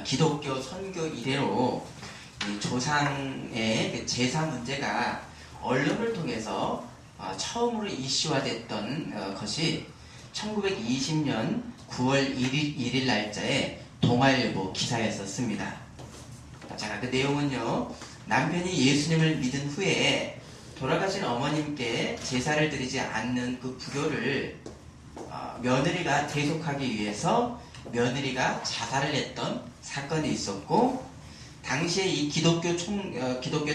기독교 선교 이래로 이 조상의 그 제사 문제가 언론을 통해서 처음으로 이슈화됐던 것이 1920년 9월 1일 날짜에 동아일보 기사였었습니다. 자, 그 내용은요, 남편이 예수님을 믿은 후에 돌아가신 어머님께 제사를 드리지 않는 그 불효를 며느리가 대속하기 위해서 며느리가 자살을 했던 사건이 있었고, 당시에 이 기독교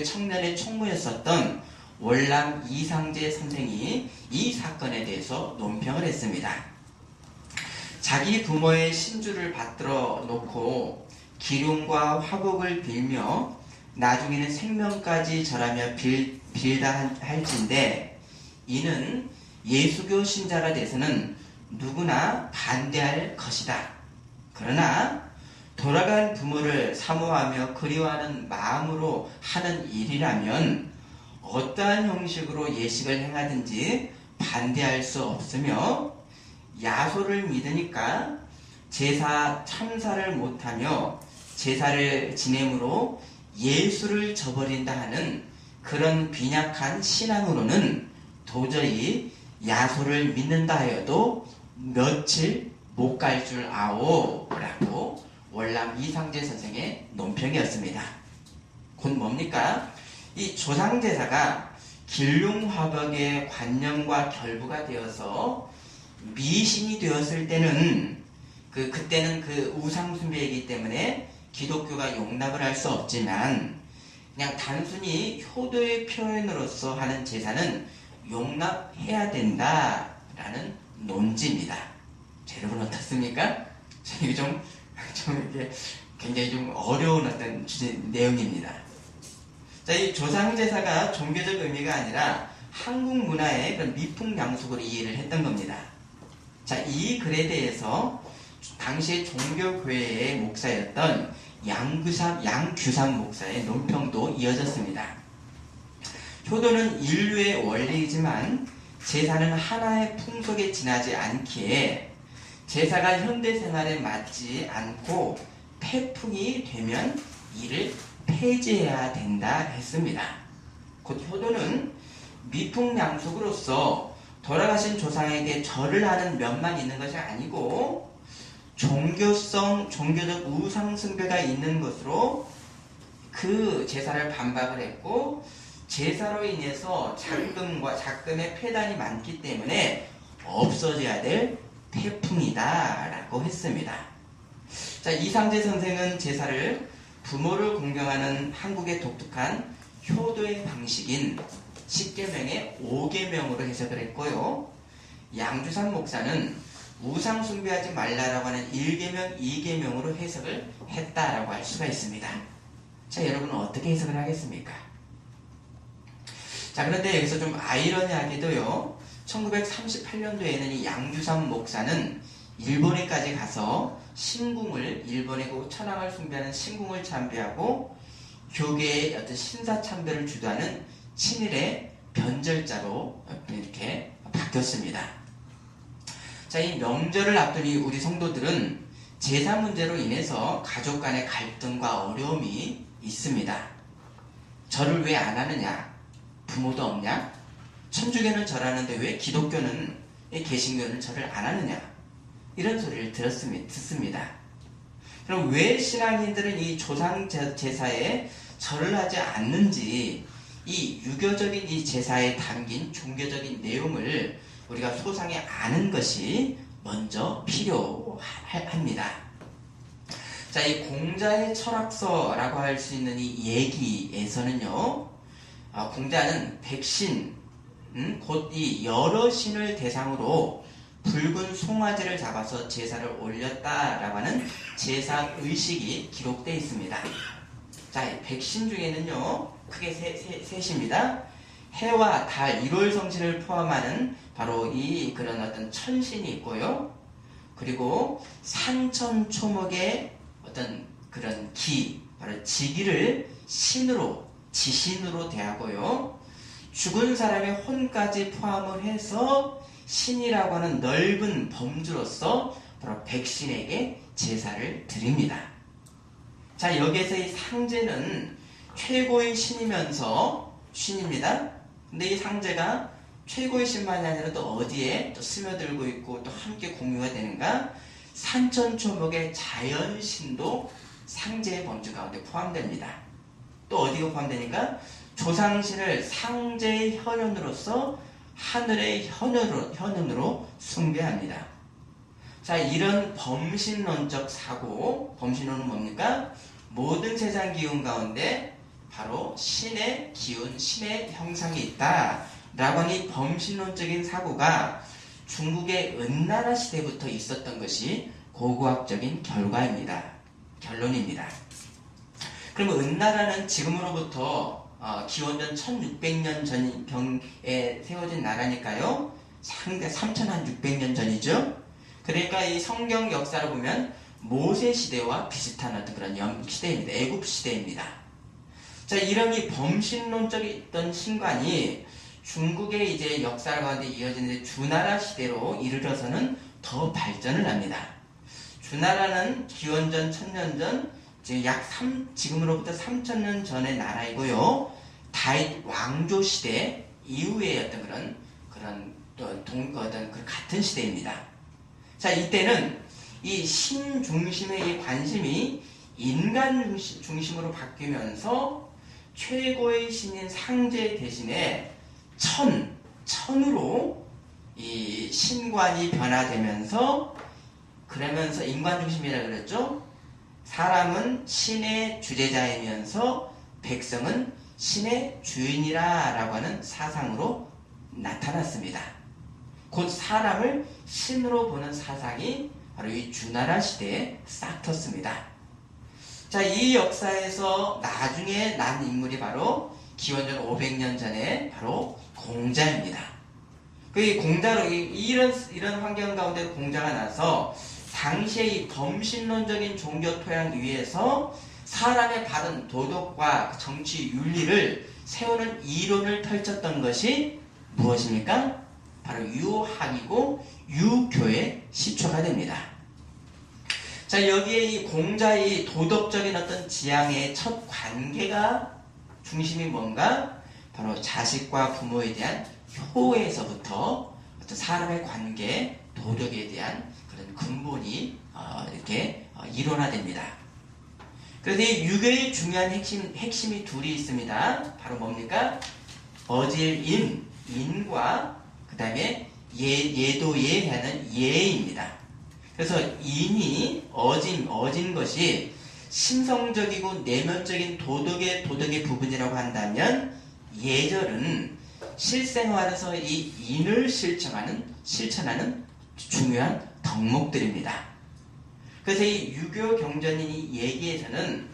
청년의 총무였었던 월남 이상재 선생이 이 사건에 대해서 논평을 했습니다. 자기 부모의 신주를 받들어 놓고 기lum과 화복을 빌며 나중에는 생명까지 절하며 빌다 할진대 이는 예수교 신자가 돼서는 누구나 반대할 것이다. 그러나 돌아간 부모를 사모하며 그리워하는 마음으로 하는 일이라면 어떠한 형식으로 예식을 행하든지 반대할 수 없으며, 야소를 믿으니까 제사 참사를 못하며 제사를 지냄으로 예수를 저버린다 하는 그런 빈약한 신앙으로는 도저히 야소를 믿는다 하여도 며칠 못 갈 줄 아오 라고 월남 이상재 선생의 논평이었습니다. 곧 뭡니까? 이 조상제사가 길lum화벽의 관념과 결부가 되어서 미신이 되었을 때는 그때는 그 우상숭배이기 때문에 기독교가 용납을 할 수 없지만, 그냥 단순히 효도의 표현으로서 하는 제사는 용납해야 된다라는 논지입니다. 자, 여러분 어떻습니까? 이게 좀 이게 굉장히 좀 어려운 어떤 내용입니다. 자, 이 조상제사가 종교적 의미가 아니라 한국 문화의 그런 미풍양속으로 이해를 했던 겁니다. 자, 이 글에 대해서 당시의 종교교회의 목사였던 양규삼 목사의 논평도 이어졌습니다. 효도는 인류의 원리이지만 제사는 하나의 풍속에 지나지 않기에 제사가 현대생활에 맞지 않고 폐풍이 되면 이를 폐지해야 된다 했습니다. 곧 효도는 미풍양속으로서 돌아가신 조상에게 절을 하는 면만 있는 것이 아니고 종교적 우상숭배가 있는 것으로 그 제사를 반박을 했고, 제사로 인해서 작금의 폐단이 많기 때문에 없어져야 될 태풍이다 라고 했습니다. 자, 이상재 선생은 제사를 부모를 공경하는 한국의 독특한 효도의 방식인 10계명의 5계명으로 해석을 했고요. 양규삼 목사는 우상 숭배하지 말라라고 하는 1계명, 2계명으로 해석을 했다라고 할 수가 있습니다. 자, 여러분은 어떻게 해석을 하겠습니까? 자, 그런데 여기서 좀 아이러니하게도요, 1938년도에는 이 양규삼 목사는 일본에까지 가서 일본의 그 천황을 숭배하는 신궁을 참배하고 교계의 어떤 신사 참배를 주도하는 친일의 변절자로 이렇게 바뀌었습니다. 자, 이 명절을 앞두니 우리 성도들은 제사 문제로 인해서 가족 간의 갈등과 어려움이 있습니다. 절을 왜 안 하느냐? 부모도 없냐? 천주교는 절하는데 왜 기독교는, 개신교는 절을 안 하느냐? 이런 소리를 듣습니다. 그럼 왜 신앙인들은 이 조상 제사에 절을 하지 않는지, 이 유교적인 이 제사에 담긴 종교적인 내용을 우리가 소상히 아는 것이 먼저 필요합니다. 자, 이 공자의 철학서라고 할 수 있는 이 얘기에서는요, 공자는 백신, 곧 이 여러 신을 대상으로 붉은 송아지를 잡아서 제사를 올렸다라고 하는 제사 의식이 기록되어 있습니다. 자, 이 백신 중에는요, 크게 셋입니다. 해와 달, 일월성신을 포함하는 바로 이 그런 어떤 천신이 있고요. 그리고 산천초목의 어떤 그런 바로 지기를 지신으로 대하고요. 죽은 사람의 혼까지 포함을 해서 신이라고 하는 넓은 범주로서 바로 백신에게 제사를 드립니다. 자, 여기에서 이 상제는 최고의 신이면서 신입니다. 근데 이 상제가 최고의 신만이 아니라 또 어디에 또 스며들고 있고 또 함께 공유가 되는가? 산천초목의 자연신도 상제의 범주 가운데 포함됩니다. 또 어디가 포함되니까? 조상신을 상제의 현현으로서 하늘의 현현으로 숭배합니다. 자, 이런 범신론적 사고, 범신론은 뭡니까? 모든 세상 기운 가운데 바로 신의 기운, 신의 형상이 있다 라고 하는 이 범신론적인 사고가 중국의 은나라 시대부터 있었던 것이 고고학적인 결론입니다. 그럼 은나라는 지금으로부터 기원전 1600년 전경에 세워진 나라니까요. 상대 3600년 전이죠. 그러니까 이 성경 역사를 보면 모세 시대와 비슷한 어떤 그런 시대입니다. 애굽 시대입니다. 자, 이런 이 범신론적인 신관이 중국의 이제 역사 가운데 이어지는 주나라 시대로 이르러서는 더 발전을 합니다. 주나라는 기원전 1000년 전, 지금으로부터 3000년 전의 나라이고요. 다윗 왕조 시대 이후의 어떤 어떤 같은 시대입니다. 자, 이때는 이 신 중심의 이 관심이 인간 중심으로 바뀌면서 최고의 신인 상제 대신에 천으로 이 신관이 변화되면서 그러면서 인간 중심이라 그랬죠. 사람은 신의 주제자이면서 백성은 신의 주인이라 라고 하는 사상으로 나타났습니다. 곧 사람을 신으로 보는 사상이 바로 이 주나라 시대에 싹 텄습니다. 자, 이 역사에서 나중에 난 인물이 바로 기원전 500년 전에 바로 공자입니다. 그 공자로 이런 환경 가운데 공자가 나서 당시에 이 범신론적인 종교 토양 위에서 사람의 바른 도덕과 정치 윤리를 세우는 이론을 펼쳤던 것이 무엇입니까? 바로 유학이고 유교의 시초가 됩니다. 자, 여기에 이 공자의 도덕적인 어떤 지향의 첫 관계가 중심이 뭔가? 바로 자식과 부모에 대한 효에서부터 어떤 사람의 관계, 도덕에 대한 그런 근본이 이렇게 일원화됩니다. 그래서 이 유교의 중요한 핵심이 둘이 있습니다. 바로 뭡니까? 어질인, 인과 그 다음에 예도예하는 예입니다. 그래서 인이 어진 것이 심성적이고 내면적인 도덕의 부분이라고 한다면 예절은 실생활에서 이 인을 실천하는 중요한 덕목들입니다. 그래서 이 유교 경전인이 얘기에서는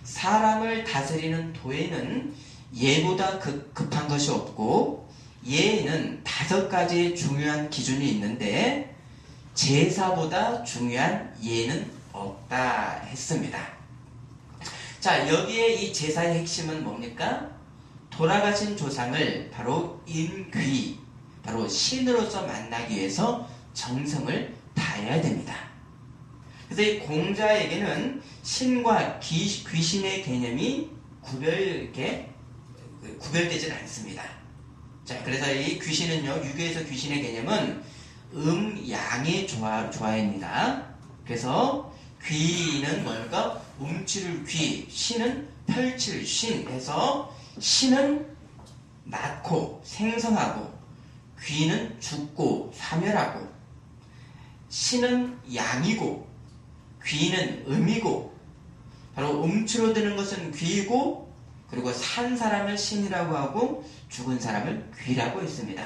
사람을 다스리는 도에는 예보다 급한 것이 없고 예에는 5가지의 중요한 기준이 있는데 제사보다 중요한 예는 없다 했습니다. 자, 여기에 이 제사의 핵심은 뭡니까? 돌아가신 조상을 바로 인귀, 바로 신으로서 만나기 위해서 정성을 다해야 됩니다. 그래서 이 공자에게는 신과 귀신의 개념이 구별되질 않습니다. 자, 그래서 이 귀신은요, 유교에서 귀신의 개념은 양의 조화입니다. 그래서 귀는 뭘까? 움츠를 귀, 신은 펼칠 신 해서 신은 낳고 생성하고 귀는 죽고 사멸하고 신은 양이고 귀는 음이고 바로 움츠러드는 것은 귀이고 그리고 산 사람을 신이라고 하고 죽은 사람을 귀라고 했습니다.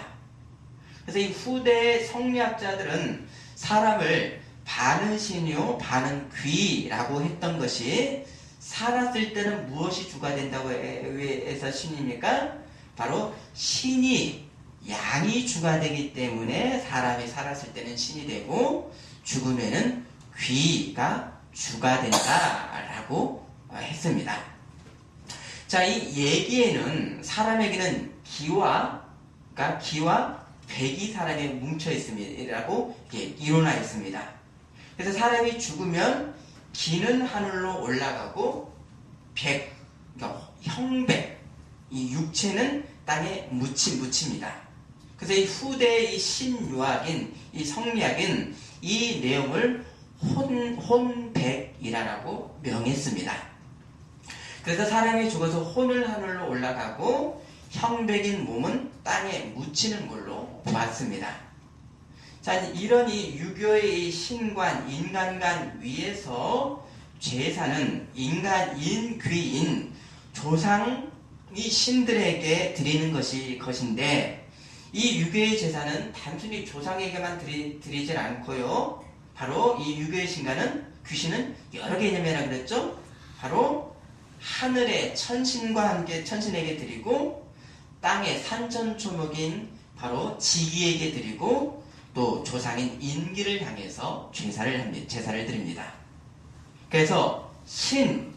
그래서 이 후대 성리학자들은 사람을 반은 신이요 반은 귀라고 했던 것이 살았을 때는 무엇이 주가 된다고 해서 신입니까? 바로 신이 양이 주가 되기 때문에 사람이 살았을 때는 신이 되고 죽은 후에는 귀가 주가 된다라고 했습니다. 자, 이 얘기에는 사람에게는 기와 백이 사람이 뭉쳐 있음이라고 이론화했습니다. 그래서 사람이 죽으면 기는 하늘로 올라가고 백, 그러니까 형백, 이 육체는 땅에 묻힙니다. 그래서 이 후대의 이 신유학인, 이 성리학인 이 내용을 혼백이라고 명했습니다. 그래서 사람이 죽어서 혼을 하늘로 올라가고 형백인 몸은 땅에 묻히는 걸로 보았습니다. 자, 이런 이 유교의 이 신관, 인간관 위에서 제사는 인귀인 조상이 신들에게 드리는 것인데, 이 유교의 제사는 단순히 조상에게만 드리질 않고요. 바로 이 유교의 귀신은 여러 개념이라 그랬죠. 바로 하늘의 천신과 함께 천신에게 드리고, 땅의 산천초목인 바로 지기에게 드리고, 또 조상인 인기를 향해서 제사를 드립니다. 그래서 신,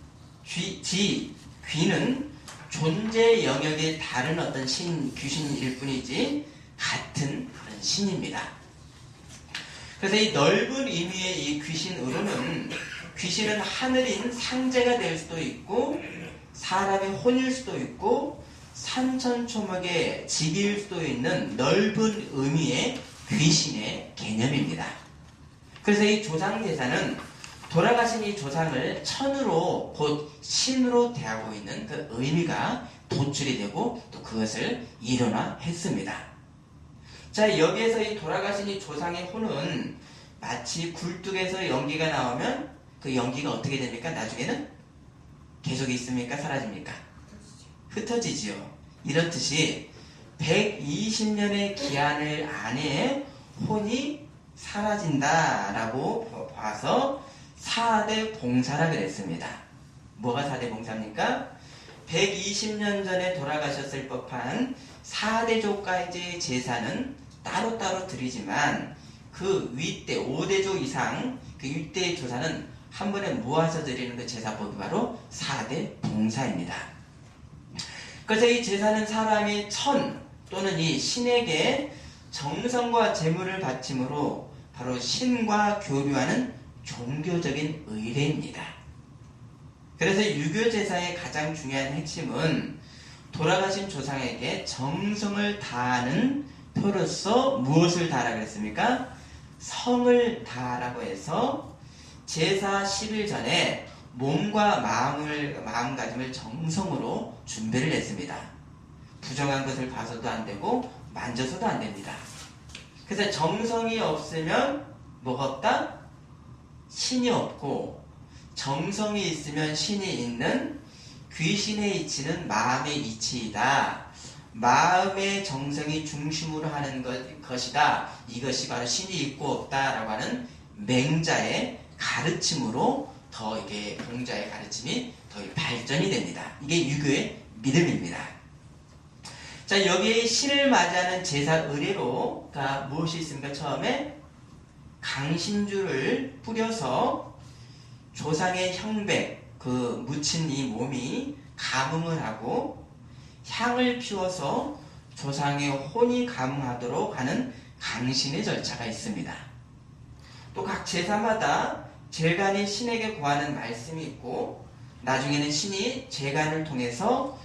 귀는 존재 영역이 다른 어떤 귀신일 뿐이지 같은 그런 신입니다. 그래서 이 넓은 의미의 이 귀신은 하늘인 상제가 될 수도 있고, 사람의 혼일 수도 있고, 산천초목의 직일 수도 있는 넓은 의미의 귀신의 개념입니다. 그래서 이 조상제사는 돌아가신 이 조상을 천으로 곧 신으로 대하고 있는 그 의미가 도출이 되고 또 그것을 일원화했습니다. 자, 여기에서 이 돌아가신 이 조상의 혼은 마치 굴뚝에서 연기가 나오면 그 연기가 어떻게 됩니까? 나중에는 계속 있습니까? 사라집니까? 흩어지지요. 이렇듯이 120년의 기한을 안에 혼이 사라진다라고 봐서 4대 봉사라 그랬습니다. 뭐가 4대 봉사입니까? 120년 전에 돌아가셨을 법한 4대조까지의 제사는 따로따로 드리지만 그 윗대 5대조 이상 그 윗대의 조사는 한 번에 모아서 드리는 그 제사법이 바로 4대 봉사입니다. 그래서 이 제사는 사람이 천 또는 이 신에게 정성과 재물을 바침으로 바로 신과 교류하는 종교적인 의례입니다. 그래서 유교 제사의 가장 중요한 핵심은 돌아가신 조상에게 정성을 다하는 표로서 무엇을 다하라고 했습니까? 성을 다하라고 해서 제사 10일 전에 몸과 마음가짐을 정성으로 준비를 했습니다. 부정한 것을 봐서도 안 되고 만져서도 안 됩니다. 그래서 정성이 없으면 뭐가 없다? 신이 없고, 정성이 있으면 신이 있는 귀신의 이치는 마음의 이치이다. 마음의 정성이 중심으로 하는 것이다. 이것이 바로 신이 있고 없다라고 하는 맹자의 가르침으로 더 이게 봉자의 가르침이 더 발전이 됩니다. 이게 유교의 믿음입니다. 자, 여기에 신을 맞이하는 제사 의례로가 무엇이 있습니까? 처음에 강신주를 뿌려서 조상의 형백, 그 묻힌 이 몸이 감응을 하고 향을 피워서 조상의 혼이 감응하도록 하는 강신의 절차가 있습니다. 또 각 제사마다 제간이 신에게 구하는 말씀이 있고, 나중에는 신이 제간을 통해서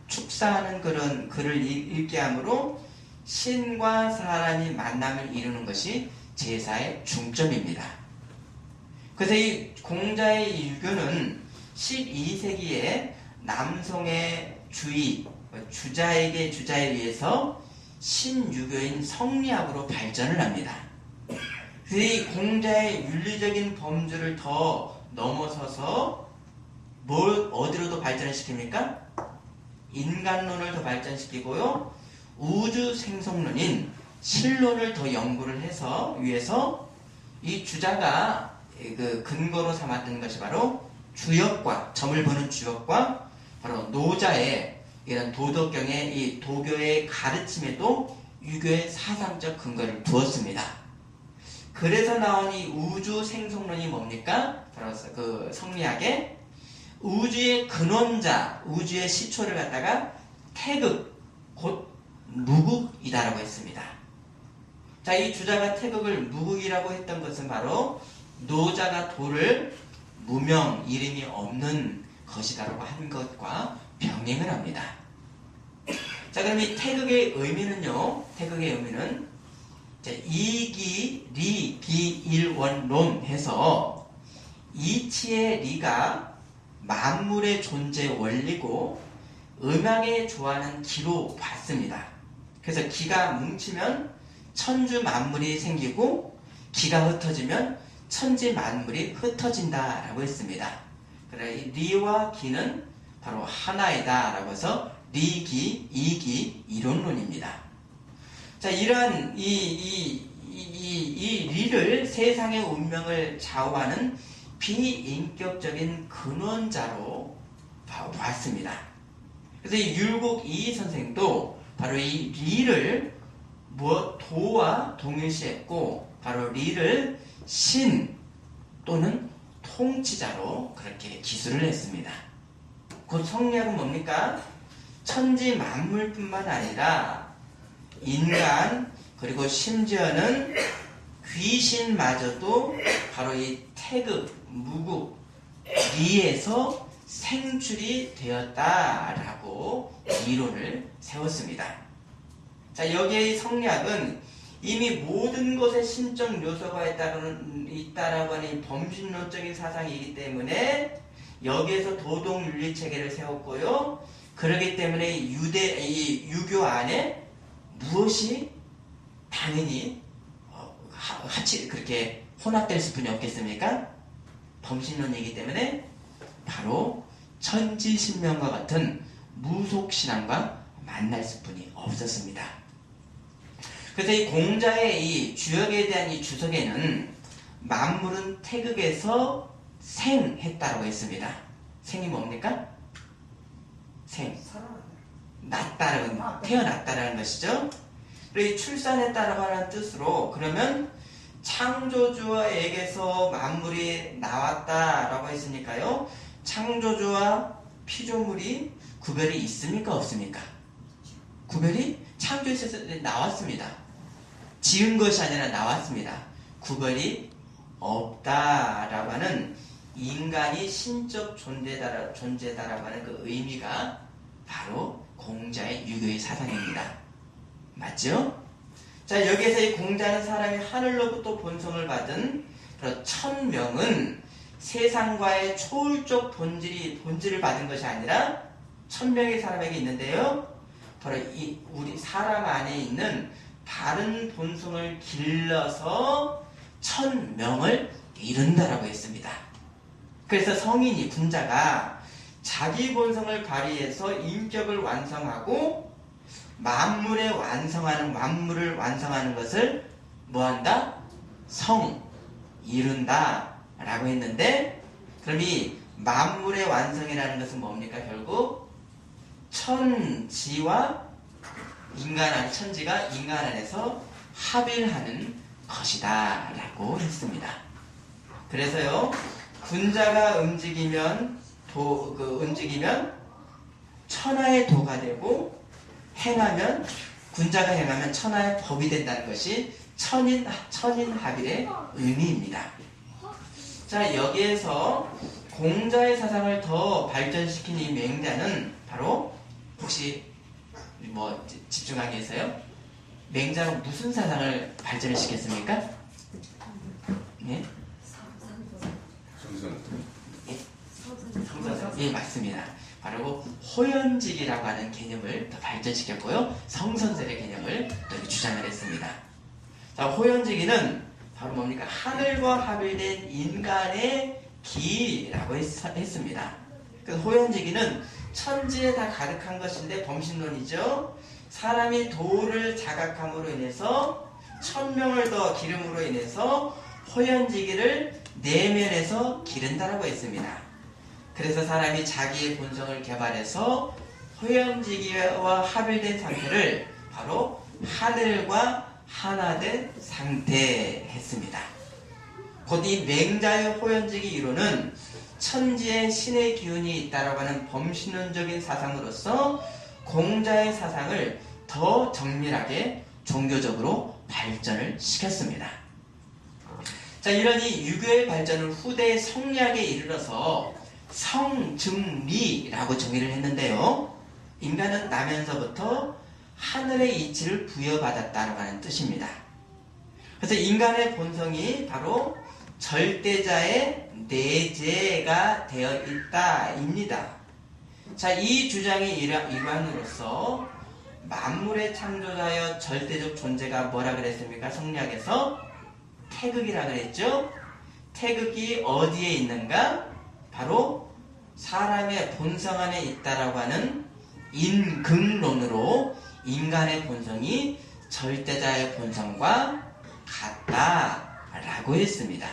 축사하는 그런 글을 읽게 하므로 신과 사람이 만남을 이루는 것이 제사의 중점입니다. 그래서 이 공자의 이 유교는 12세기에 남성의 주자에 의해서 신유교인 성리학으로 발전을 합니다. 그래서 이 공자의 윤리적인 범주를 더 넘어서서 어디로 더 발전을 시킵니까? 인간론을 더 발전시키고요, 우주 생성론인 신론을 더 연구를 위해서 이 주자가 그 근거로 삼았던 것이 바로 주역과, 점을 보는 주역과 바로 노자의 이런 도덕경의 이 도교의 가르침에도 유교의 사상적 근거를 두었습니다. 그래서 나온 이 우주 생성론이 뭡니까? 바로 그 성리학의 우주의 근원자, 우주의 시초를 갖다가 태극, 곧 무극이다라고 했습니다. 자, 이 주자가 태극을 무극이라고 했던 것은 바로 노자가 도를 무명, 이름이 없는 것이다라고 한 것과 병행을 합니다. 자, 그럼 이 태극의 의미는요, 태극의 의미는 이기, 리, 기, 일, 원, 론 해서 이치의 리가 만물의 존재 원리고 음양에 좋아하는 기로 봤습니다. 그래서 기가 뭉치면 천주 만물이 생기고 기가 흩어지면 천지 만물이 흩어진다라고 했습니다. 그래, 이 리와 기는 바로 하나이다 라고 해서 리기, 이기, 이론론입니다. 자, 이러한 이 리를 세상의 운명을 좌우하는 비인격적인 근원자로 봤습니다. 그래서 이 율곡 이희 선생도 바로 이 리를 도와 동일시했고, 바로 리를 신 또는 통치자로 그렇게 기술을 했습니다. 그 성리학은 뭡니까? 천지 만물뿐만 아니라 인간, 그리고 심지어는 귀신마저도 바로 이 태극, 무국, 리에서 생출이 되었다라고 이론을 세웠습니다. 자, 여기에 이 성리학은 이미 모든 것에 신적 요소가 있다라고 하는 이 범신론적인 사상이기 때문에 여기에서 도덕윤리 체계를 세웠고요. 그렇기 때문에 이 유교 안에 무엇이 당연히 그렇게 혼합될 수뿐이 없겠습니까? 범신론이기 때문에 바로 천지신명과 같은 무속신앙과 만날 수뿐이 없었습니다. 그래서 이 공자의 이 주역에 대한 이 주석에는 만물은 태극에서 생했다라고 했습니다. 생이 뭡니까? 생. 태어났다라는 것이죠. 그리고 출산했다라고 하는 뜻으로, 그러면 창조주에게서 만물이 나왔다라고 했으니까요, 창조주와 피조물이 구별이 있습니까? 없습니까? 구별이 창조에서 나왔습니다. 지은 것이 아니라 나왔습니다. 구별이 없다라고 하는 인간이 신적 존재다라고 하는 그 의미가 바로 공자의 유교의 사상입니다. 맞죠? 자, 여기에서 이 공자는 사람이 하늘로부터 본성을 받은 천명은 세상과의 초월적 본질을 받은 것이 아니라 천명의 사람에게 있는데요, 바로 우리 사람 안에 있는 다른 본성을 길러서 천명을 이룬다라고 했습니다. 그래서 성인이 군자가 자기 본성을 발휘해서 인격을 완성하고 만물을 완성하는 것을 뭐한다? 이룬다 라고 했는데, 그럼 이 만물의 완성이라는 것은 뭡니까? 결국 천지가 인간 안에서 합일하는 것이다 라고 했습니다. 그래서요, 군자가 움직이면 천하의 도가 되고, 군자가 행하면 천하의 법이 된다는 것이 천인합일의 의미입니다. 자, 여기에서 공자의 사상을 더 발전시킨 이 맹자는 바로, 혹시 집중하게 해서요, 맹자는 무슨 사상을 발전을 시켰습니까? 네? 성선. 예, 맞습니다. 바로 호연직이라고 하는 개념을 더 발전시켰고요, 성선설의 개념을 또 주장을 했습니다. 자, 호연직이는 바로 뭡니까? 하늘과 합일된 인간의 기라고 했습니다. 그래서 호연직이는 천지에 다 가득한 것인데 범신론이죠. 사람이 도를 자각함으로 인해서 천명을 더 기름으로 인해서 호연지기를 내면에서 기른다라고 했습니다. 그래서 사람이 자기의 본성을 개발해서 호연지기와 합일된 상태를 바로 하늘과 하나된 상태 했습니다. 곧 이 맹자의 호연지기 이론은 천지에 신의 기운이 있다라고 하는 범신론적인 사상으로서 공자의 사상을 더 정밀하게 종교적으로 발전을 시켰습니다. 자, 이러니 유교의 발전은 후대 성리학에 이르러서 성증리라고 정의를 했는데요. 인간은 나면서부터 하늘의 이치를 부여받았다고 하는 뜻입니다. 그래서 인간의 본성이 바로 절대자의 내재가 되어 있다입니다. 자, 이 주장의 일환으로서 만물의 창조자여 절대적 존재가 뭐라 그랬습니까? 성리학에서 태극이라 그랬죠? 태극이 어디에 있는가? 바로 사람의 본성 안에 있다라고 하는 인극론으로 인간의 본성이 절대자의 본성과 같다라고 했습니다.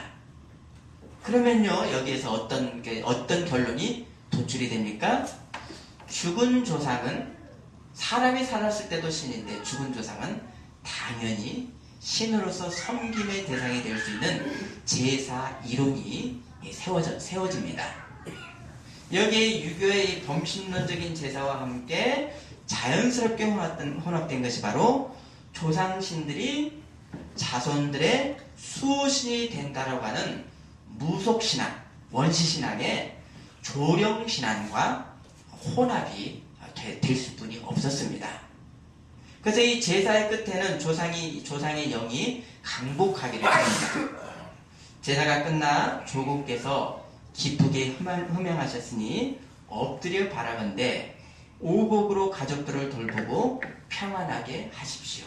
그러면요, 여기에서 어떤 결론이 도출이 됩니까? 죽은 조상은 사람이 살았을 때도 신인데 죽은 조상은 당연히 신으로서 섬김의 대상이 될 수 있는 제사 이론이 세워집니다. 여기에 유교의 범신론적인 제사와 함께 자연스럽게 혼합된 것이 바로 조상신들이 자손들의 수호신이 된다라고 하는 무속신앙, 원시신앙의 조령신앙과 혼합이 될 수뿐이 없었습니다. 그래서 이 제사의 끝에는 조상의 영이 강복하기를 합니다. 제사가 끝나 조국께서 기쁘게 흠양하셨으니 엎드려 바라건대 오복으로 가족들을 돌보고 평안하게 하십시오.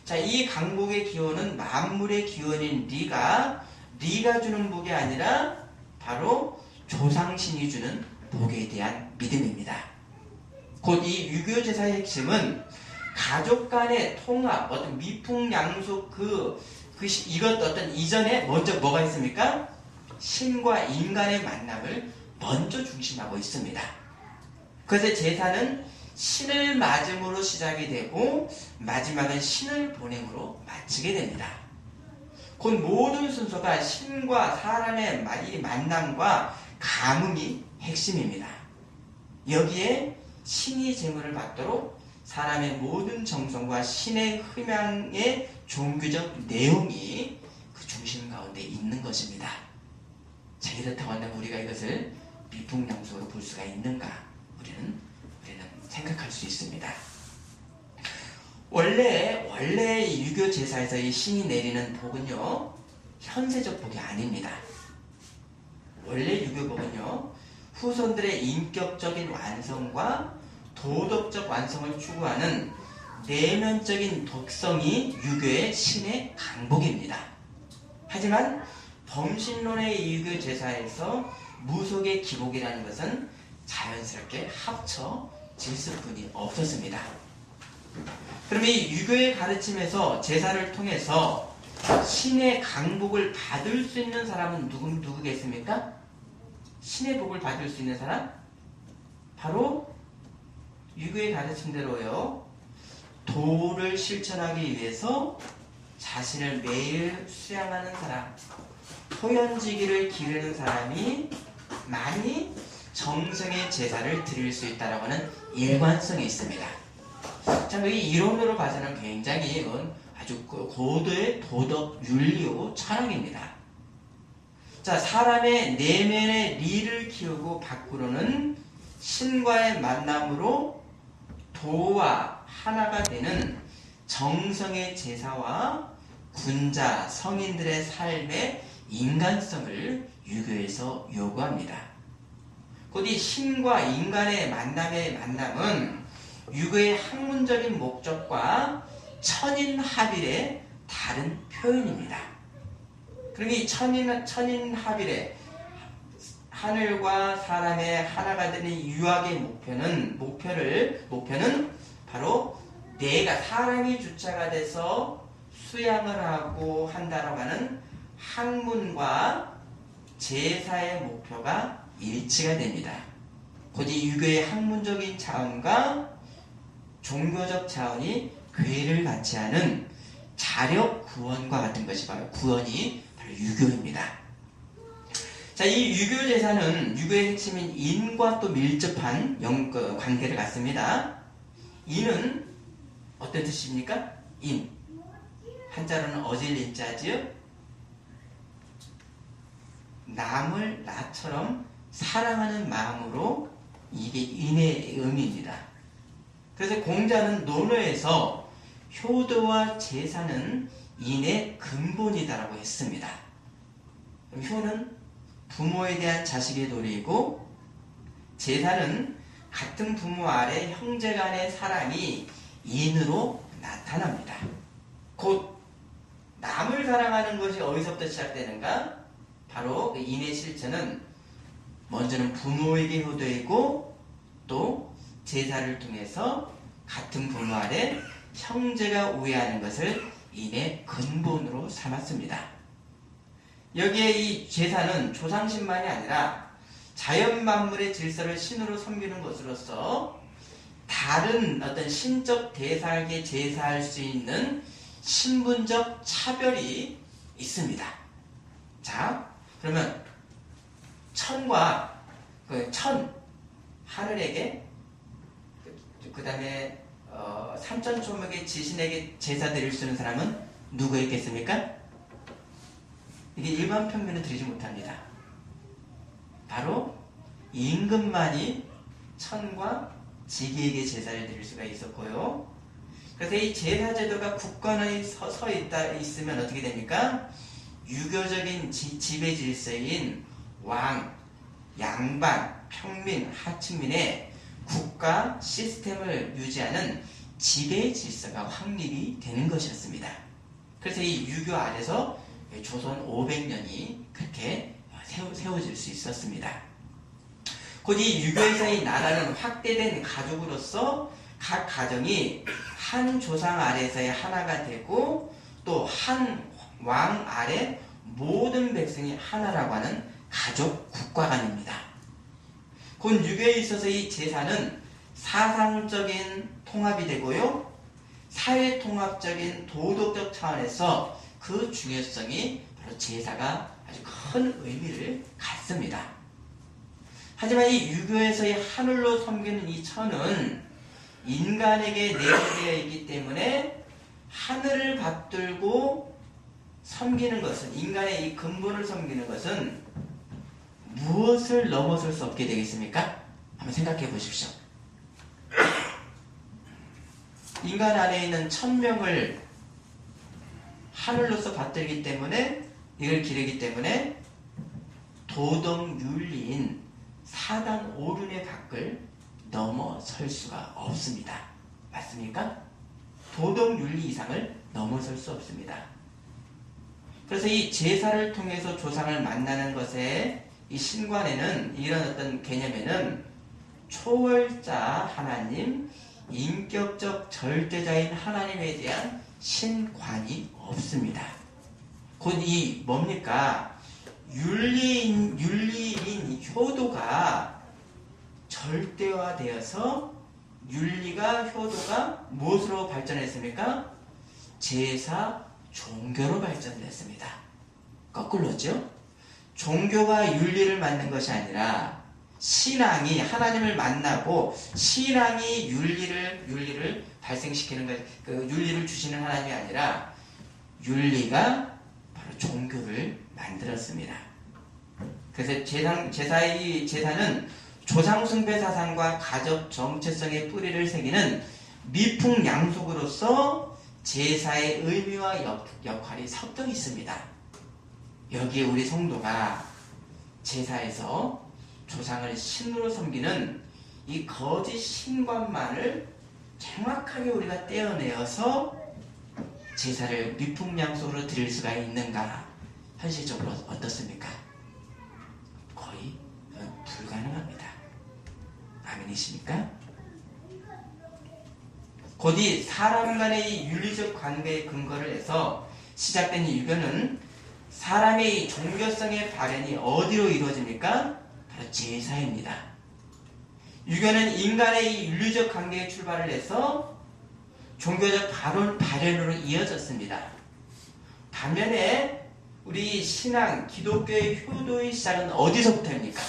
자, 이 강복의 기원은 만물의 기원인 네가 주는 복이 아니라 바로 조상신이 주는 복에 대한 믿음입니다. 곧 이 유교 제사의 핵심은 가족 간의 통합, 어떤 미풍양속 이것 어떤 이전에 먼저 뭐가 있습니까? 신과 인간의 만남을 먼저 중심하고 있습니다. 그래서 제사는 신을 맞음으로 시작이 되고 마지막은 신을 보냄으로 마치게 됩니다. 곧 모든 순서가 신과 사람의 만남과 가뭄이 핵심입니다. 여기에 신이 제물을 받도록 사람의 모든 정성과 신의 흠양의 종교적 내용이 그 중심 가운데 있는 것입니다. 자, 이렇다고 한다면 우리가 이것을 미풍양속으로 볼 수가 있는가? 우리는 생각할 수 있습니다. 원래 이 유교 제사에서 이 신이 내리는 복은요, 현세적 복이 아닙니다. 원래 유교 복은요, 후손들의 인격적인 완성과 도덕적 완성을 추구하는 내면적인 독성이 유교의 신의 강복입니다. 하지만 범신론의 유교 제사에서 무속의 기복이라는 것은 자연스럽게 합쳐질 뿐이 없었습니다. 그럼 이 유교의 가르침에서 제사를 통해서 신의 강복을 받을 수 있는 사람은 누구겠습니까? 신의 복을 받을 수 있는 사람? 바로 유교의 가르침대로요, 도를 실천하기 위해서 자신을 매일 수양하는 사람, 토연지기를 기르는 사람이 많이 정성의 제사를 드릴 수 있다는 하는 일관성이 있습니다. 자, 이 이론으로 봐서는 굉장히 아주 고도의 도덕 윤리요 철학입니다. 자, 사람의 내면의 리를 키우고 밖으로는 신과의 만남으로 도와 하나가 되는 정성의 제사와 군자, 성인들의 삶의 인간성을 유교에서 요구합니다. 곧 이 신과 인간의 만남은 유교의 학문적인 목적과 천인합일의 다른 표현입니다. 그럼 이 천인합일의 하늘과 사람의 하나가 되는 유학의 목표는 바로 내가 사람이 주체가 돼서 수양을 하고 한다라고 하는 학문과 제사의 목표가 일치가 됩니다. 곧 이 유교의 학문적인 차원과 종교적 차원이 괴를 같이 하는 자력 구원과 같은 것이 바로 구원이 바로 유교입니다. 자, 이 유교 제사는 유교의 핵심인 인과 또 밀접한 관계를 갖습니다. 인은 어떤 뜻입니까? 인. 한자로는 어질 인자지요. 남을 나처럼 사랑하는 마음으로 이게 인의 의미입니다. 그래서 공자는 논어에서 효도와 제사는 인의 근본이다라고 했습니다. 효는 부모에 대한 자식의 도리이고 제사는 같은 부모 아래 형제 간의 사랑이 인으로 나타납니다. 곧 남을 사랑하는 것이 어디서부터 시작되는가? 바로 그 인의 실천은 먼저는 부모에게 효도이고 또 제사를 통해서 같은 부모 아래 형제가 우애하는 것을 인의 근본으로 삼았습니다. 여기에 이 제사는 조상신만이 아니라 자연 만물의 질서를 신으로 섬기는 것으로서 다른 어떤 신적 대상에게 제사할 수 있는 신분적 차별이 있습니다. 자, 그러면 천과 하늘에게 그 다음에 삼천초목의 지신에게 제사 드릴 수 있는 사람은 누가 있겠습니까? 이게 일반 평균은 드리지 못합니다. 바로 임금만이 천과 지기에게 제사를 드릴 수가 있었고요. 그래서 이 제사 제도가 국권에 서 있으면 어떻게 됩니까? 유교적인 지배 질서인 왕, 양반, 평민, 하층민의 국가 시스템을 유지하는 지배 질서가 확립이 되는 것이었습니다. 그래서 이 유교 아래서 조선 500년이 그렇게 세워질 수 있었습니다. 곧 이 유교에서의 나라는 확대된 가족으로서 각 가정이 한 조상 아래에서의 하나가 되고 또 한 왕 아래 모든 백성이 하나라고 하는 가족 국가관입니다. 곧 유교에 있어서 이 제사는 사상적인 통합이 되고요. 사회통합적인 도덕적 차원에서 그 중요성이 바로 제사가 아주 큰 의미를 갖습니다. 하지만 이 유교에서의 하늘로 섬기는 이 천은 인간에게 내재되어 있기 때문에 하늘을 받들고 섬기는 것은, 인간의 이 근본을 섬기는 것은 무엇을 넘어설 수 없게 되겠습니까? 한번 생각해 보십시오. 인간 안에 있는 천명을 하늘로서 받들기 때문에, 이걸 기르기 때문에 도덕윤리인 사단 오륜의 밖을 넘어설 수가 없습니다. 맞습니까? 도덕윤리 이상을 넘어설 수 없습니다. 그래서 이 제사를 통해서 조상을 만나는 것에, 이 신관에는, 이런 어떤 개념에는 초월자 하나님, 인격적 절대자인 하나님에 대한 신관이 없습니다. 곧 이 뭡니까? 윤리인 효도가 절대화되어서 윤리가, 효도가 무엇으로 발전했습니까? 제사, 종교로 발전됐습니다. 거꾸로죠? 종교가 윤리를 만든 것이 아니라 신앙이 하나님을 만나고 신앙이 윤리를 발생시키는 것, 그 윤리를 주시는 하나님이 아니라 윤리가 바로 종교를 만들었습니다. 그래서 제사는 조상숭배 사상과 가족 정체성의 뿌리를 새기는 미풍양속으로서 제사의 의미와 역할이 섞여 있습니다. 여기에 우리 성도가 제사에서 조상을 신으로 섬기는 이 거짓 신관만을 정확하게 우리가 떼어내어서 제사를 미풍양속으로 드릴 수가 있는가? 현실적으로 어떻습니까? 거의 불가능합니다. 아멘이십니까? 곧 이 사람 간의 이 윤리적 관계에 근거를 해서 시작된 이 유교는 사람의 이 종교성의 발현이 어디로 이루어집니까? 바로 제사입니다. 유교는 인간의 이 윤리적 관계에 출발을 해서 종교적 발현으로 이어졌습니다. 반면에 우리 신앙, 기독교의 효도의 시작은 어디서부터입니까?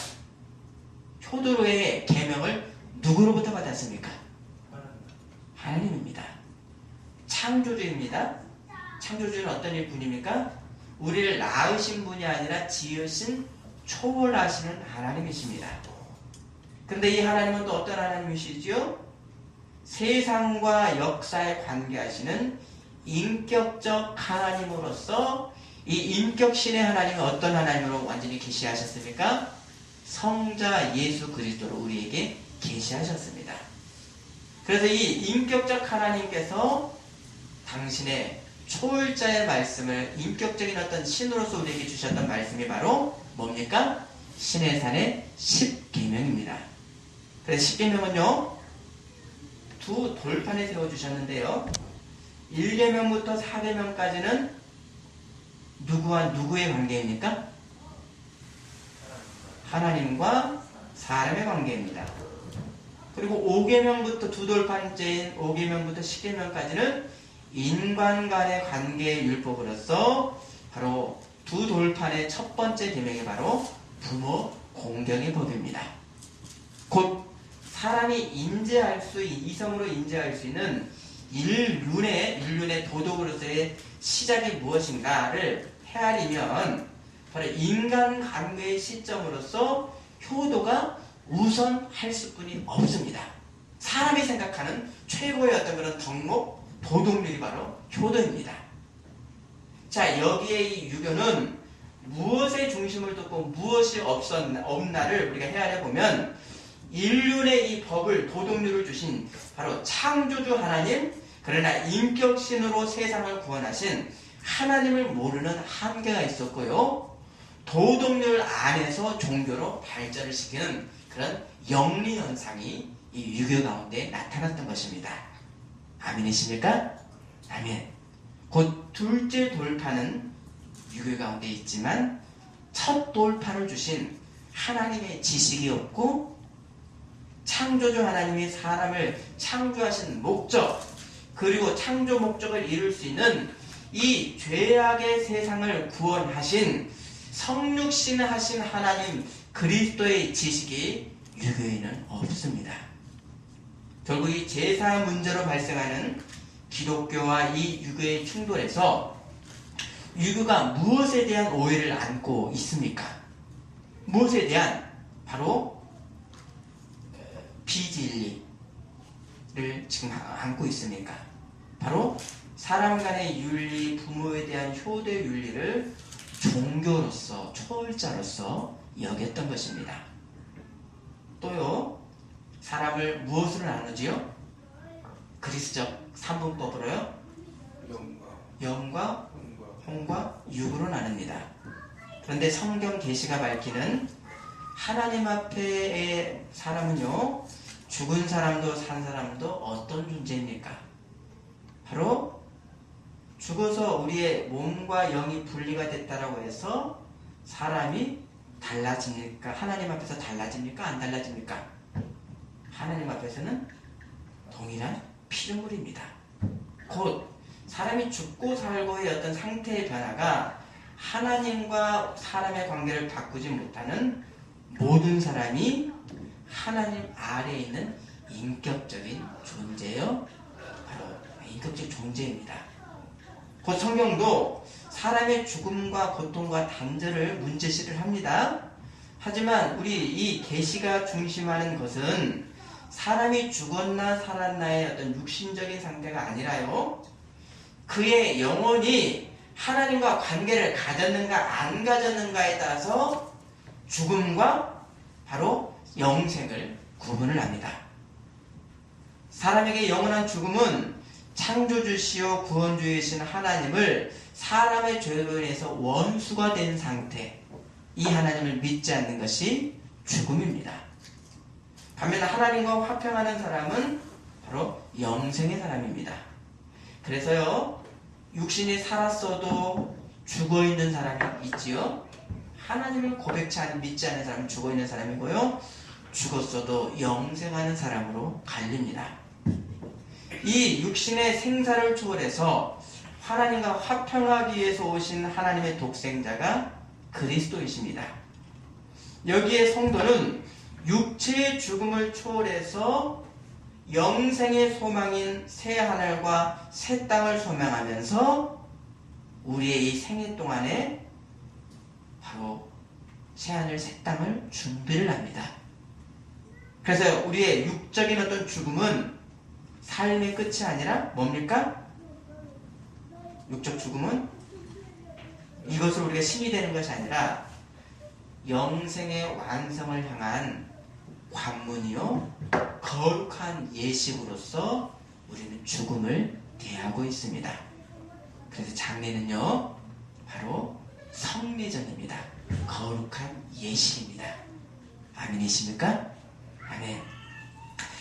효도로의 계명을 누구로부터 받았습니까? 하나님입니다. 창조주입니다. 창조주는 어떤 분입니까? 우리를 낳으신 분이 아니라 지으신 초월하시는 하나님이십니다. 그런데 이 하나님은 또 어떤 하나님이시죠? 세상과 역사에 관계하시는 인격적 하나님으로서 이 인격신의 하나님은 어떤 하나님으로 완전히 계시하셨습니까? 성자 예수 그리스도로 우리에게 계시하셨습니다. 그래서 이 인격적 하나님께서 당신의 초월자의 말씀을 인격적인 어떤 신으로서 우리에게 주셨던 말씀이 바로 뭡니까? 시내산의 10계명입니다. 그래서 10계명은요 두 돌판에 세워주셨는데요 1계명부터 4계명까지는 누구와 누구의 관계입니까? 하나님과 사람의 관계입니다. 그리고 5계명부터 두 돌판째인 5계명부터 10계명까지는 인간 간의 관계의 율법으로서 바로 두 돌판의 첫 번째 계명이 바로 부모 공경의 법입니다. 곧 사람이 이성으로 인지할 수 있는 인륜의 도덕으로서의 시작이 무엇인가를 헤아리면 바로 인간관계의 시점으로서 효도가 우선할 수뿐이 없습니다. 사람이 생각하는 최고의 어떤 그런 덕목, 도덕률이 바로 효도입니다. 자, 여기에 이 유교는 무엇에 중심을 뒀고 무엇이 없나를 우리가 헤아려보면 인륜의 이 법을, 도덕률을 주신 바로 창조주 하나님, 그러나 인격신으로 세상을 구원하신 하나님을 모르는 한계가 있었고요. 도덕률 안에서 종교로 발전을 시키는 그런 영리현상이 이 유교 가운데 나타났던 것입니다. 아멘이십니까? 아멘. 곧 둘째 돌파는 유교 가운데 있지만 첫 돌파를 주신 하나님의 지식이 없고 창조주 하나님이 사람을 창조하신 목적 그리고 창조 목적을 이룰 수 있는 이 죄악의 세상을 구원하신 성육신하신 하나님 그리스도의 지식이 유교에는 없습니다. 결국 이 제사 문제로 발생하는 기독교와 이 유교의 충돌에서 유교가 무엇에 대한 오해를 안고 있습니까? 무엇에 대한? 바로 비진리를 지금 안고 있습니까? 바로 사람 간의 윤리, 부모에 대한 효도의 윤리를 종교로서, 초월자로서 여겼던 것입니다. 또요, 사람을 무엇으로 나누지요? 그리스적 3분법으로요? 영과 혼과 육으로 나눕니다. 그런데 성경 계시가 밝히는 하나님 앞에의 사람은요, 죽은 사람도 산 사람도 어떤 존재입니까? 바로 죽어서 우리의 몸과 영이 분리가 됐다라고 해서 사람이 달라집니까? 하나님 앞에서 달라집니까? 안 달라집니까? 하나님 앞에서는 동일한 피조물입니다. 곧 사람이 죽고 살고의 어떤 상태의 변화가 하나님과 사람의 관계를 바꾸지 못하는 모든 사람이 하나님 아래에 있는 인격적인 존재요. 바로 인격적 존재입니다. 곧 성경도 사람의 죽음과 고통과 단절을 문제시를 합니다. 하지만 우리 이 계시가 중심하는 것은 사람이 죽었나 살았나의 어떤 육신적인 상태가 아니라요. 그의 영혼이 하나님과 관계를 가졌는가 안 가졌는가에 따라서 죽음과 바로 영생을 구분을 합니다. 사람에게 영원한 죽음은 창조주시오 구원주이신 하나님을 사람의 죄로 인해서 원수가 된 상태, 이 하나님을 믿지 않는 것이 죽음입니다. 반면 하나님과 화평하는 사람은 바로 영생의 사람입니다. 그래서요, 육신이 살았어도 죽어있는 사람이 있지요. 하나님을 고백치 않은 믿지 않는 사람은 죽어있는 사람이고요, 죽었어도 영생하는 사람으로 갈립니다. 이 육신의 생사를 초월해서 하나님과 화평하기 위해서 오신 하나님의 독생자가 그리스도이십니다. 여기에 성도는 육체의 죽음을 초월해서 영생의 소망인 새 하늘과 새 땅을 소망하면서 우리의 이 생애 동안에 바로 새하늘 새 땅을 준비를 합니다. 그래서 우리의 육적인 어떤 죽음은 삶의 끝이 아니라 뭡니까? 육적 죽음은 이것을 우리가 신이 되는 것이 아니라 영생의 완성을 향한 관문이요 거룩한 예식으로서 우리는 죽음을 대하고 있습니다. 그래서 장례는요 바로 성례전입니다. 거룩한 예식입니다. 아멘이십니까? 아멘.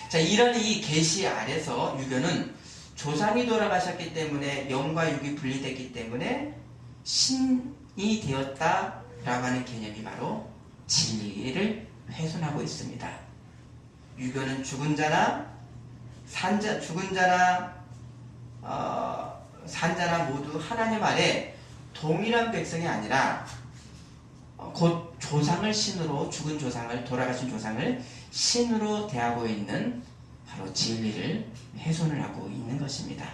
자, 이런 이 계시 아래서 유교는 조상이 돌아가셨기 때문에 영과 육이 분리됐기 때문에 신이 되었다라고 하는 개념이 바로 진리를 훼손하고 있습니다. 유교는 죽은 자나 산자나 모두 하나님 아래 동일한 백성이 아니라 곧 조상을 신으로 죽은 조상을 돌아가신 조상을 신으로 대하고 있는 바로 진리를 훼손을 하고 있는 것입니다.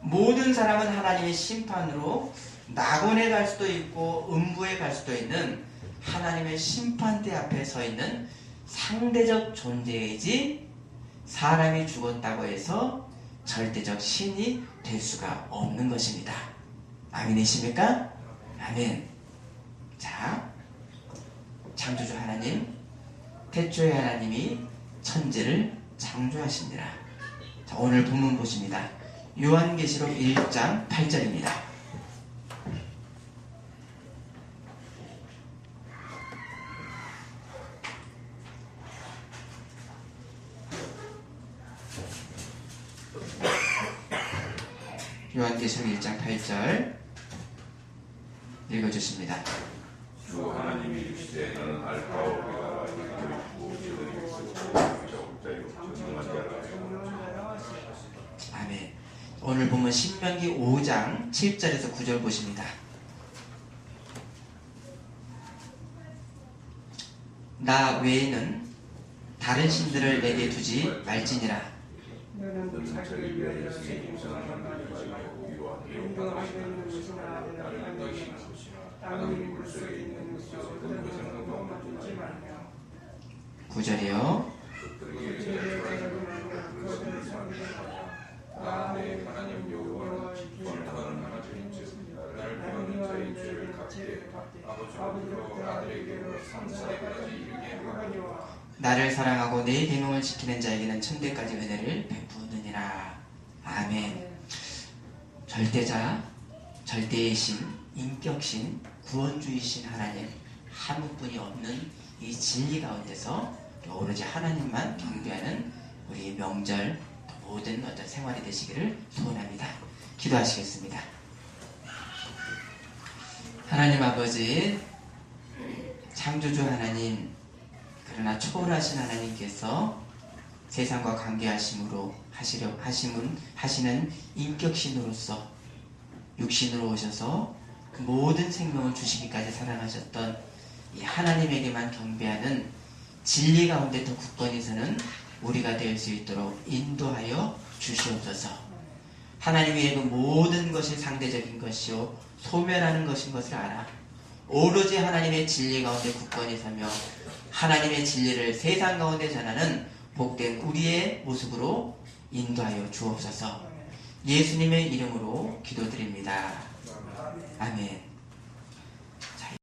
모든 사람은 하나님의 심판으로 낙원에 갈 수도 있고 음부에 갈 수도 있는 하나님의 심판대 앞에 서 있는 상대적 존재이지 사람이 죽었다고 해서 절대적 신이 될 수가 없는 것입니다. 아멘이십니까? 아멘. 자, 창조주 하나님, 태초의 하나님이 천지를 창조하십니다. 자, 오늘 본문 보십니다. 요한계시록 1장 8절입니다. 요한계시록 1장 8절 읽어주십니다. 주 하나님이 이르시되 나는 알파와 오메가라 이르고 아멘. 오늘 보면 신명기 5장 7절에서 9절 보십니다. 나 외에는 다른 신들을 내게 두지 말지니라. 너는 자기 위하여 새 우상을 만들지 말고 위와 아래로 바라시는 것이나 나를 내시는 것이나 땅의 물속에 있는 것이요 그 생각도 만들지 말며 9절이요. 그들에게 제사를 그것을 상대하라. 나 내 하나님 여호와는 원하는 하나님이시니 나를 구하는 자의 죄를 갚게 아버지로 아들에게로 3사대까지 이르게 하거니와 나를 사랑하고 내 계명을 지키는 자에게는 천대까지 은혜를 베푸느니라. 아멘. 절대자, 절대의 신, 인격신, 구원주의신 하나님 한 분이 없는 이 진리 가운데서 오로지 하나님만 경배하는 우리 명절 모든 어떤 생활이 되시기를 소원합니다. 기도하시겠습니다. 하나님 아버지, 창조주 하나님, 그러나 초월하신 하나님께서 세상과 관계하심으로 하시는 인격신으로서 육신으로 오셔서 그 모든 생명을 주시기까지 사랑하셨던 이 하나님에게만 경배하는 진리 가운데 더 굳건히 서는 우리가 될 수 있도록 인도하여 주시옵소서. 하나님 외에 그 모든 것이 상대적인 것이요 소멸하는 것인 것을 알아 오로지 하나님의 진리 가운데 굳건히 서며 하나님의 진리를 세상 가운데 전하는 복된 우리의 모습으로 인도하여 주옵소서. 예수님의 이름으로 기도드립니다. 아멘.